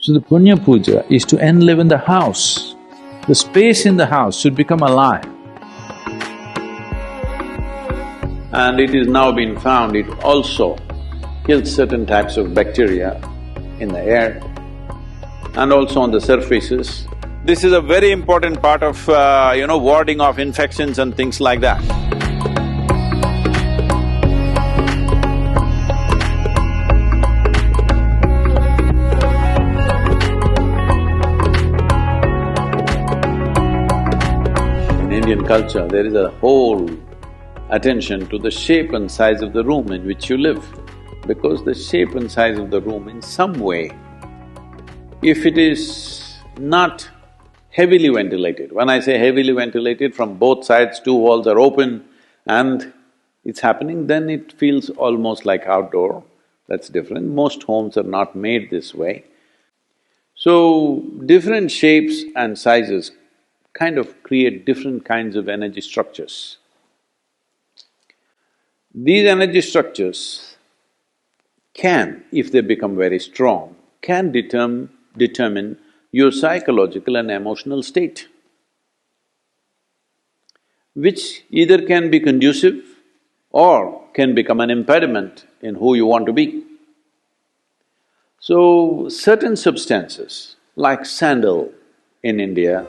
So the Punya Puja is to enliven the house. The space in the house should become alive. And it is now been found it also kills certain types of bacteria in the air and also on the surfaces. This is a very important part of, warding off infections and things like that. In Indian culture, there is a whole attention to the shape and size of the room in which you live, because the shape and size of the room in some way, if it is not heavily ventilated, when I say heavily ventilated, from both sides two walls are open and it's happening, then it feels almost like outdoor. That's different. Most homes are not made this way. So, different shapes and sizes kind of create different kinds of energy structures. These energy structures can, if they become very strong, can determine your psychological and emotional state, which either can be conducive or can become an impediment in who you want to be. So, certain substances like sandal in India,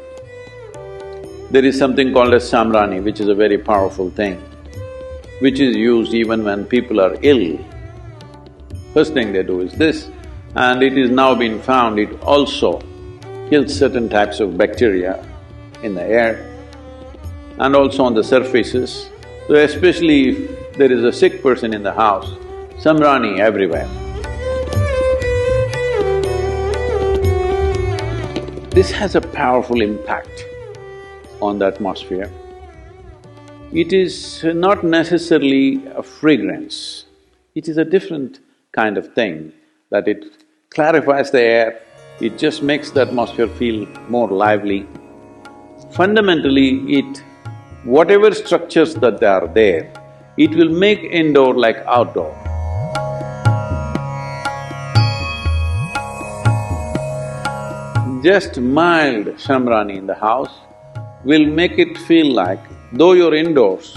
there is something called as samrani, which is a very powerful thing, which is used even when people are ill. First thing they do is this, and it is now been found it also kills certain types of bacteria in the air and also on the surfaces. So especially if there is a sick person in the house, samrani everywhere. This has a powerful impact on the atmosphere. It is not necessarily a fragrance, it is a different kind of thing, that it clarifies the air, it just makes the atmosphere feel more lively. Fundamentally, whatever structures that are there, it will make indoor like outdoor. Just mild samrani in the house will make it feel like, though you're indoors,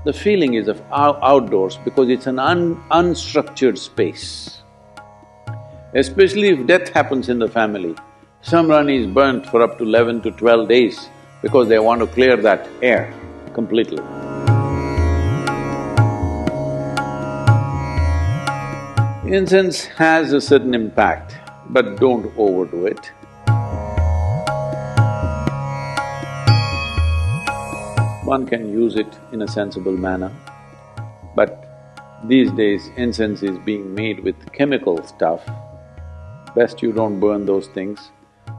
the feeling is of outdoors because it's an unstructured space. Especially if death happens in the family, samrani is burnt for up to 11 to 12 days because they want to clear that air completely. Incense has a certain impact, but don't overdo it. One can use it in a sensible manner, but these days incense is being made with chemical stuff. Best you don't burn those things.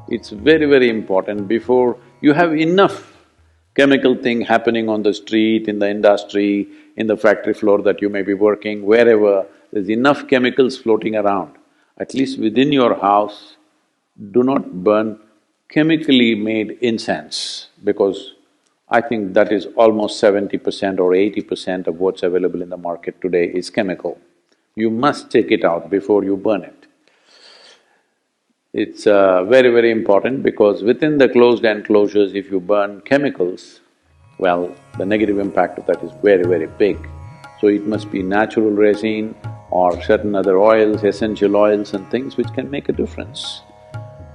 It's very, very important before you have enough chemical thing happening on the street, in the industry, in the factory floor that you may be working, wherever, there's enough chemicals floating around. At least within your house, do not burn chemically made incense, because I think that is almost 70% or 80% of what's available in the market today is chemical. You must take it out before you burn it. It's very, very important because within the closed enclosures, if you burn chemicals, well, the negative impact of that is very, very big. So it must be natural resin or certain other oils, essential oils and things which can make a difference.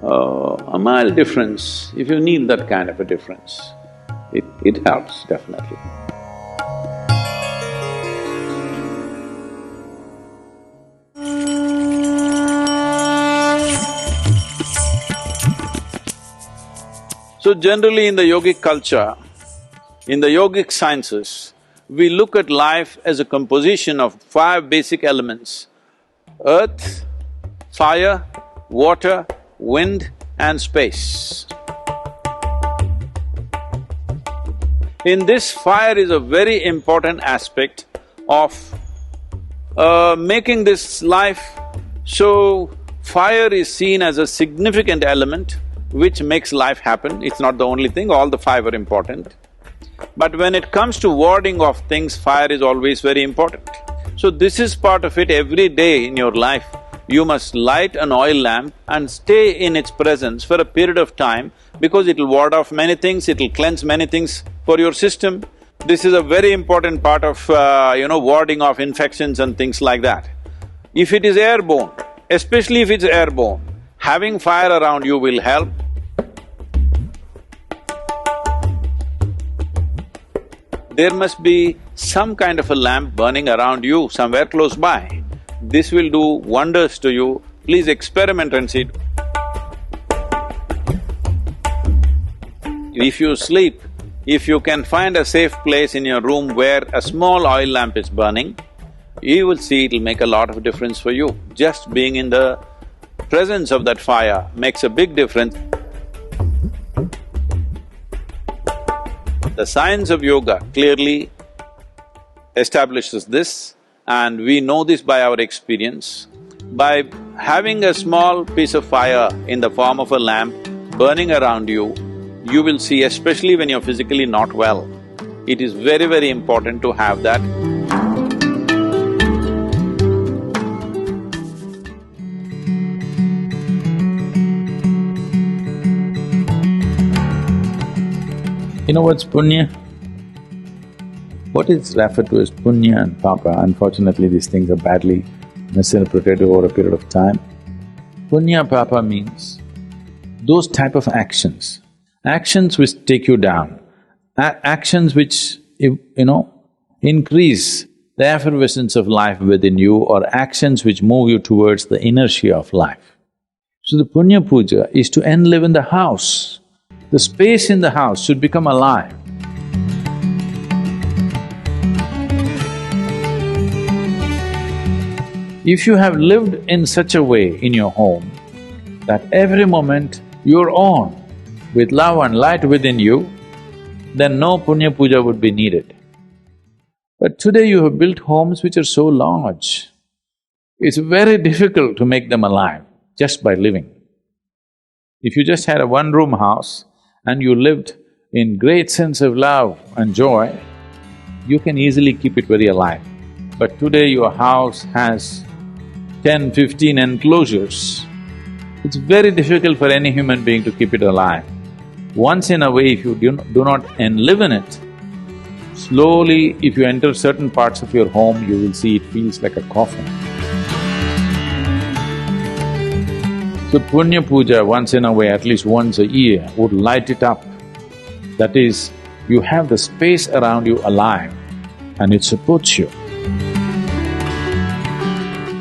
A mild difference, if you need that kind of a difference, it helps definitely. So generally in the yogic culture, in the yogic sciences, we look at life as a composition of 5 basic elements: earth, fire, water, wind and space. In this, fire is a very important aspect of making this life. So, fire is seen as a significant element which makes life happen. It's not the only thing, all the 5 are important. But when it comes to warding off things, fire is always very important. So this is part of it. Every day in your life, you must light an oil lamp and stay in its presence for a period of time because it'll ward off many things, it'll cleanse many things for your system. This is a very important part of, warding off infections and things like that. If it is airborne, especially if it's airborne, having fire around you will help. There must be some kind of a lamp burning around you somewhere close by. This will do wonders to you. Please experiment and see. If you sleep, if you can find a safe place in your room where a small oil lamp is burning, you will see it'll make a lot of difference for you. Just being in the presence of that fire makes a big difference. The science of yoga clearly establishes this, and we know this by our experience. By having a small piece of fire in the form of a lamp burning around you, you will see, especially when you're physically not well, it is very, very important to have that. You know what's punya? What is referred to as punya and papa, unfortunately these things are badly misinterpreted over a period of time. Punya papa means those type of actions, actions which take you down, actions which, increase the effervescence of life within you, or actions which move you towards the inertia of life. So the punya puja is to enliven the house. The space in the house should become alive. If you have lived in such a way in your home that every moment you're on with love and light within you, then no punya puja would be needed. But today you have built homes which are so large, it's very difficult to make them alive just by living. If you just had a one-room house and you lived in great sense of love and joy, you can easily keep it very alive. But today your house has 10, 15 enclosures. It's very difficult for any human being to keep it alive. Once in a way, if you do not enliven it, slowly if you enter certain parts of your home, you will see it feels like a coffin. So punya puja once in a way, at least once a year, would light it up. That is, you have the space around you alive and it supports you.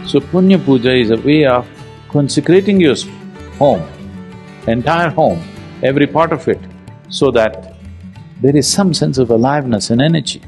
So punya puja is a way of consecrating your home, entire home, every part of it, so that there is some sense of aliveness and energy.